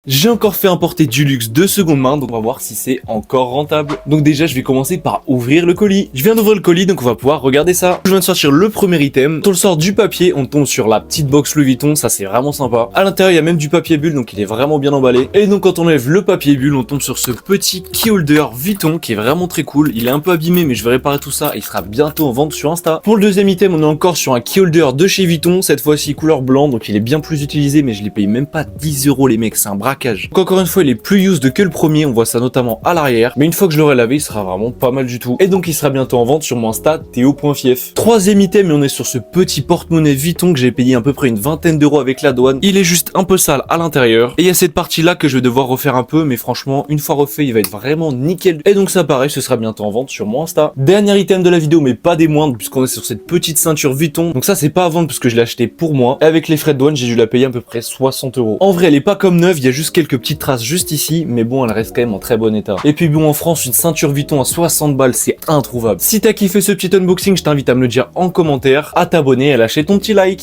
J'ai encore fait importer du luxe de seconde main, donc on va voir si c'est encore rentable. Donc déjà, je vais commencer par ouvrir le colis. Je viens d'ouvrir le colis, donc on va pouvoir regarder ça. Je viens de sortir le premier item. Quand on le sort du papier, on tombe sur la petite box Louis Vuitton, ça c'est vraiment sympa. À l'intérieur, il y a même du papier bulle, donc il est vraiment bien emballé. Et donc quand on enlève le papier bulle, on tombe sur ce petit key holder Vuitton qui est vraiment très cool. Il est un peu abîmé, mais je vais réparer tout ça et il sera bientôt en vente sur Insta. Pour le deuxième item, on est encore sur un key holder de chez Vuitton, cette fois-ci couleur blanc, donc il est bien plus utilisé, mais je l'ai payé même pas 10 € les mecs, c'est un braquage. Donc encore une fois, il est plus used que le premier, on voit ça notamment à l'arrière, mais une fois que je l'aurai lavé, il sera vraiment pas mal du tout. Et donc il sera bientôt en vente sur mon Insta Théo.fief. Troisième item, et on est sur ce petit porte-monnaie Vuitton que j'ai payé à peu près une vingtaine d'euros avec la douane. Il est juste un peu sale à l'intérieur, et il y a cette partie là que je vais devoir refaire un peu, mais franchement, une fois refait, il va être vraiment nickel. Et donc ça pareil, ce sera bientôt en vente sur mon Insta. Dernier item de la vidéo, mais pas des moindres, puisqu'on est sur cette petite ceinture Vuitton. Donc ça c'est pas à vendre puisque je l'ai acheté pour moi. Et avec les frais de douane, j'ai dû la payer à peu près 60 €. En vrai, elle est pas comme neuve, il y a juste quelques petites traces juste ici, mais bon, elle reste quand même en très bon état. Et puis bon, en France, une ceinture Vuitton à 60 balles, c'est introuvable. Si t'as kiffé ce petit unboxing, je t'invite à me le dire en commentaire, à t'abonner et à lâcher ton petit like.